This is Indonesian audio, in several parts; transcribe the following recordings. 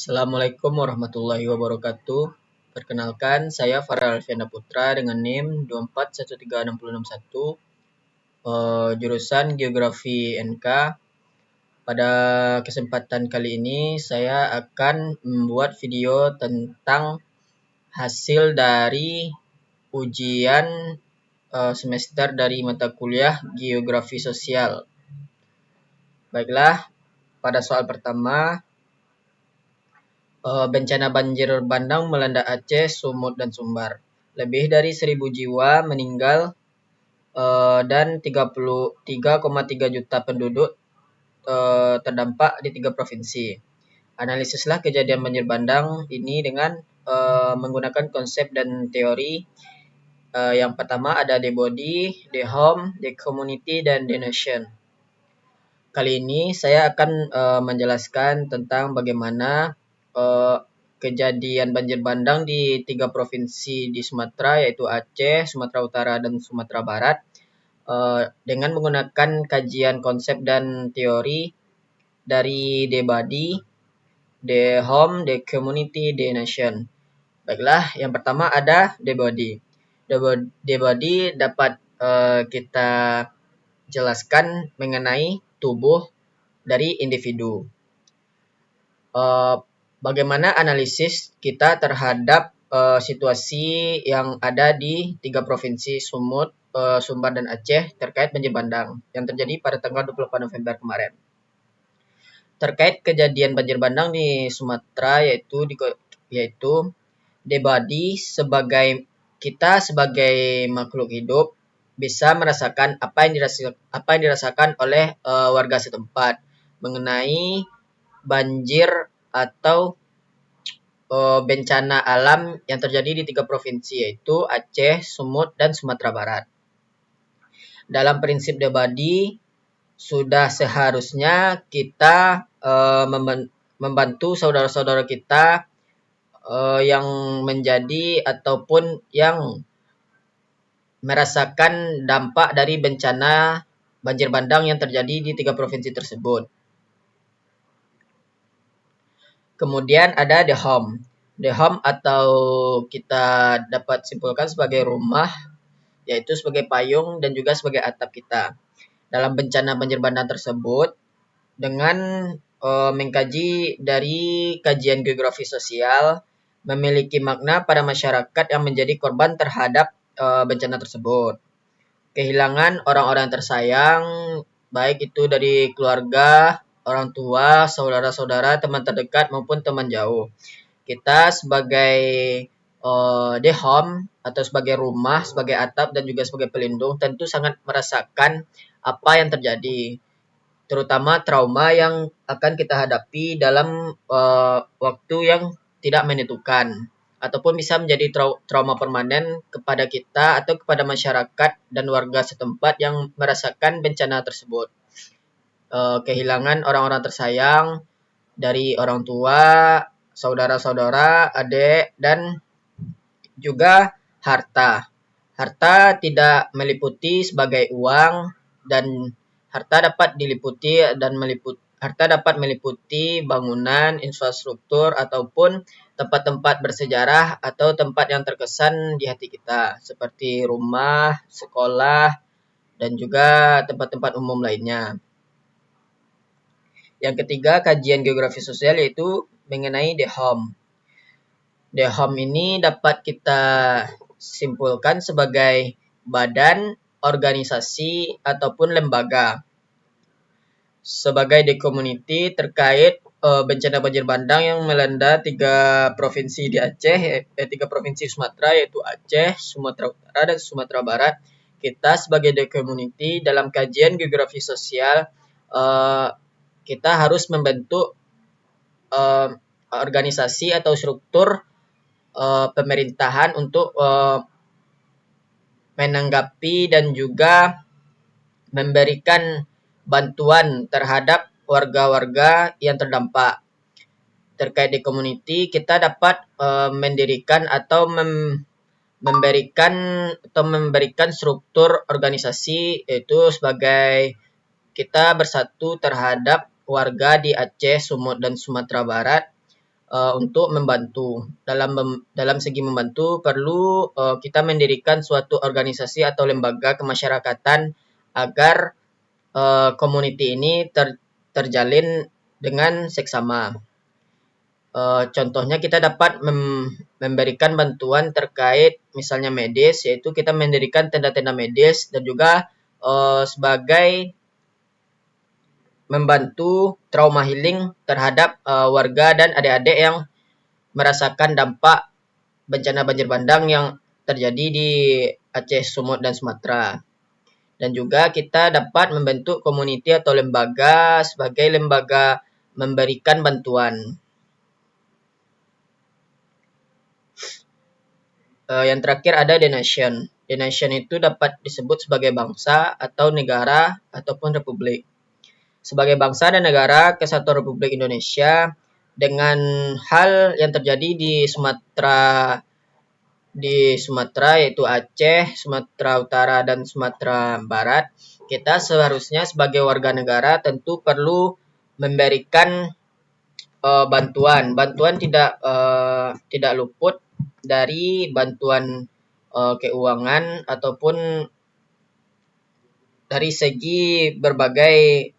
Assalamualaikum warahmatullahi wabarakatuh. Perkenalkan, saya Farel Alfianda Putra dengan NIM 2413661, jurusan Geografi NK. Pada kesempatan kali ini, saya akan membuat video tentang hasil dari ujian semester dari mata kuliah Geografi Sosial. Baiklah, pada soal pertama, bencana banjir bandang melanda Aceh, Sumut, dan Sumbar. Lebih dari 1.000 jiwa meninggal dan 33,3 juta penduduk terdampak di 3 provinsi. Analisislah kejadian banjir bandang ini dengan menggunakan konsep dan teori. Yang pertama ada the body, the home, the community, dan the nation. Kali ini saya akan menjelaskan tentang bagaimana kejadian banjir bandang di 3 provinsi di Sumatera, yaitu Aceh, Sumatera Utara, dan Sumatera Barat, dengan menggunakan kajian konsep dan teori dari the body, the home, the community, the nation. Baiklah, yang pertama ada the body. The body dapat kita jelaskan mengenai tubuh dari individu. Bagaimana analisis kita terhadap situasi yang ada di 3 provinsi Sumut, Sumbar, dan Aceh terkait banjir bandang yang terjadi pada tanggal 28 November kemarin. Terkait kejadian banjir bandang di Sumatera yaitu the body kita sebagai makhluk hidup bisa merasakan apa yang dirasakan oleh warga setempat mengenai banjir atau bencana alam yang terjadi di 3 provinsi, yaitu Aceh, Sumut, dan Sumatera Barat. Dalam prinsip the body, sudah seharusnya kita membantu saudara-saudara kita yang menjadi ataupun yang merasakan dampak dari bencana banjir bandang yang terjadi di 3 provinsi tersebut. Kemudian ada the home. The home atau kita dapat simpulkan sebagai rumah, yaitu sebagai payung dan juga sebagai atap kita. Dalam bencana banjir bandang tersebut, dengan mengkaji dari kajian geografi sosial, memiliki makna pada masyarakat yang menjadi korban terhadap bencana tersebut. Kehilangan orang-orang tersayang, baik itu dari keluarga, orang tua, saudara-saudara, teman terdekat maupun teman jauh. Kita sebagai the home atau sebagai rumah, sebagai atap dan juga sebagai pelindung tentu sangat merasakan apa yang terjadi, terutama trauma yang akan kita hadapi dalam waktu yang tidak menentukan ataupun bisa menjadi trauma permanen kepada kita atau kepada masyarakat dan warga setempat yang merasakan bencana tersebut. Kehilangan orang-orang tersayang dari orang tua, saudara-saudara, adik, dan juga harta. Harta tidak meliputi sebagai uang, dan harta dapat meliputi bangunan, infrastruktur, ataupun tempat-tempat bersejarah atau tempat yang terkesan di hati kita, seperti rumah, sekolah, dan juga tempat-tempat umum lainnya. Yang ketiga, kajian geografi sosial yaitu mengenai the home. The home ini dapat kita simpulkan sebagai badan, organisasi, ataupun lembaga. Sebagai the community terkait bencana banjir bandang yang melanda 3 provinsi di Aceh, 3 provinsi Sumatera, yaitu Aceh, Sumatera Utara, dan Sumatera Barat. Kita sebagai the community dalam kajian geografi sosial, kita harus membentuk organisasi atau struktur pemerintahan untuk menanggapi dan juga memberikan bantuan terhadap warga-warga yang terdampak. Terkait di community, kita dapat mendirikan atau memberikan struktur organisasi, yaitu sebagai kita bersatu terhadap warga di Aceh, Sumut, dan Sumatera Barat untuk membantu. Dalam segi membantu perlu kita mendirikan suatu organisasi atau lembaga kemasyarakatan agar community ini terjalin dengan seksama. Contohnya kita dapat memberikan bantuan terkait misalnya medis, yaitu kita mendirikan tenda-tenda medis dan juga sebagai membantu trauma healing terhadap warga dan adik-adik yang merasakan dampak bencana banjir bandang yang terjadi di Aceh, Sumut, dan Sumatera. Dan juga kita dapat membentuk community atau lembaga sebagai lembaga memberikan bantuan. Yang terakhir ada the nation. The nation itu dapat disebut sebagai bangsa atau negara ataupun republik. Sebagai bangsa dan negara Kesatuan Republik Indonesia dengan hal yang terjadi di Sumatera yaitu Aceh, Sumatera Utara dan Sumatera Barat, kita seharusnya sebagai warga negara tentu perlu memberikan bantuan. Bantuan tidak luput dari bantuan keuangan ataupun dari segi berbagai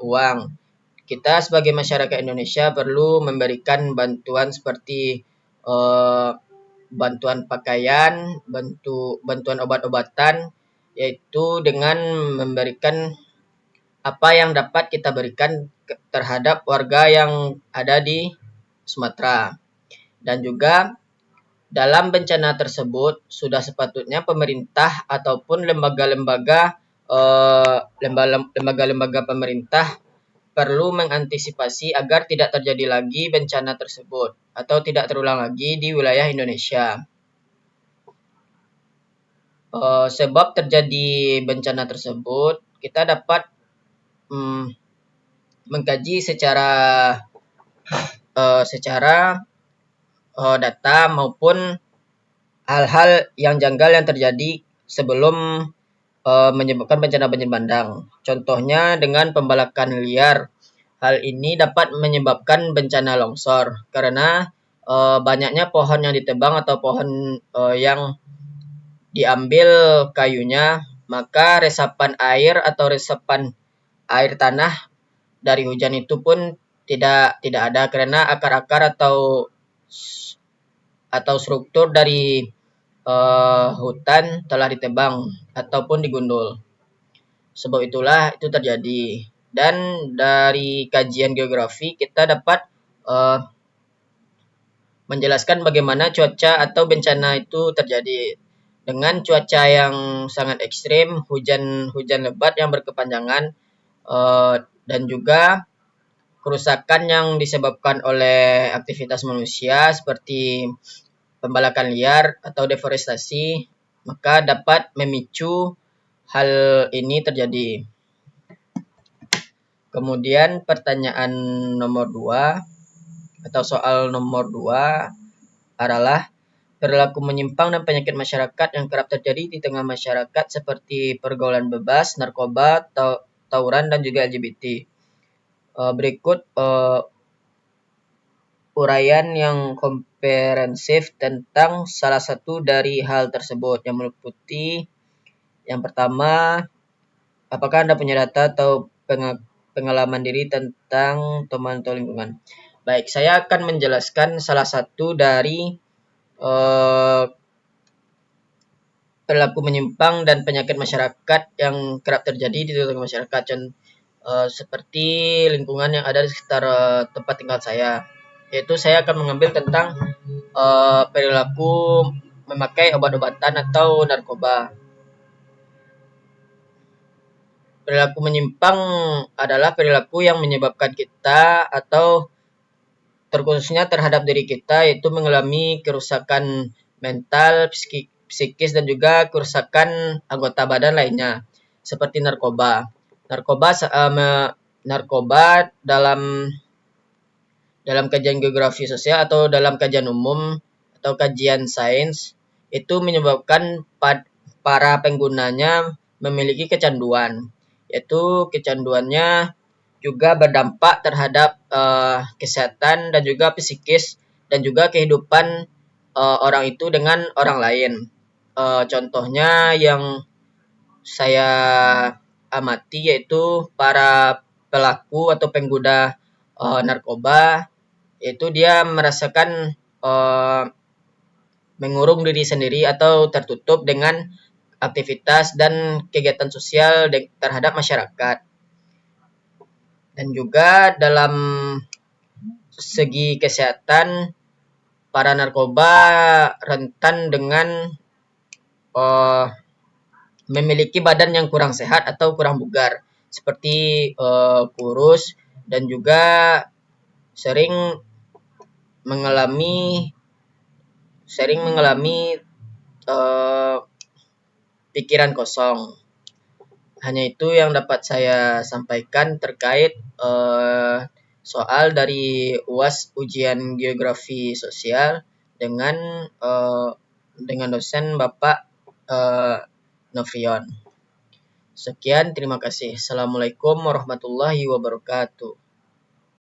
uang. Kita sebagai masyarakat Indonesia perlu memberikan bantuan seperti bantuan pakaian, bantuan obat-obatan, yaitu dengan memberikan apa yang dapat kita berikan terhadap warga yang ada di Sumatera. Dan juga dalam bencana tersebut sudah sepatutnya pemerintah ataupun lembaga-lembaga pemerintah perlu mengantisipasi agar tidak terjadi lagi bencana tersebut atau tidak terulang lagi di wilayah Indonesia. Sebab terjadi bencana tersebut, kita dapat mengkaji secara data maupun hal-hal yang janggal yang terjadi sebelum menyebabkan bencana banjir bandang. Contohnya dengan pembalakan liar. Hal ini dapat menyebabkan bencana longsor karena banyaknya pohon yang ditebang atau pohon yang diambil kayunya, maka resapan air atau resapan air tanah dari hujan itu pun tidak ada karena akar-akar atau struktur dari hutan telah ditebang ataupun digundul. Sebab itulah itu terjadi. Dan dari kajian geografi kita dapat menjelaskan bagaimana cuaca atau bencana itu terjadi. Dengan cuaca yang sangat ekstrim, hujan lebat yang berkepanjangan, dan juga kerusakan yang disebabkan oleh aktivitas manusia seperti pembalakan liar atau deforestasi, maka dapat memicu hal ini terjadi. Kemudian pertanyaan nomor 2 atau soal nomor 2 adalah perilaku menyimpang dan penyakit masyarakat yang kerap terjadi di tengah masyarakat seperti pergaulan bebas, narkoba, tawuran, dan juga LGBT. Berikut uraian yang komprehensif tentang salah satu dari hal tersebut yang meliputi yang pertama, apakah Anda punya data atau pengalaman diri tentang teman atau lingkungan? Baik, saya akan menjelaskan salah satu dari perilaku menyimpang dan penyakit masyarakat yang kerap terjadi di tengah masyarakat, seperti lingkungan yang ada di sekitar tempat tinggal saya. Yaitu saya akan mengambil tentang perilaku memakai obat-obatan atau narkoba. Perilaku menyimpang adalah perilaku yang menyebabkan kita atau terkhususnya terhadap diri kita yaitu mengalami kerusakan mental, psikis dan juga kerusakan anggota badan lainnya seperti narkoba. Narkoba dalam kajian geografi sosial atau dalam kajian umum atau kajian sains itu menyebabkan para penggunanya memiliki kecanduan, yaitu kecanduannya juga berdampak terhadap kesehatan dan juga psikis dan juga kehidupan orang itu dengan orang lain. Contohnya yang saya amati yaitu para pelaku atau pengguna narkoba, yaitu dia merasakan mengurung diri sendiri atau tertutup dengan aktivitas dan kegiatan sosial terhadap masyarakat. Dan juga dalam segi kesehatan, para narkoba rentan dengan uh, memiliki badan yang kurang sehat atau kurang bugar, seperti kurus dan juga sering mengalami uh, pikiran kosong. Hanya itu yang dapat saya sampaikan terkait soal dari UAS ujian geografi sosial dengan dosen Bapak Novrion. Sekian, terima kasih. Assalamualaikum warahmatullahi wabarakatuh.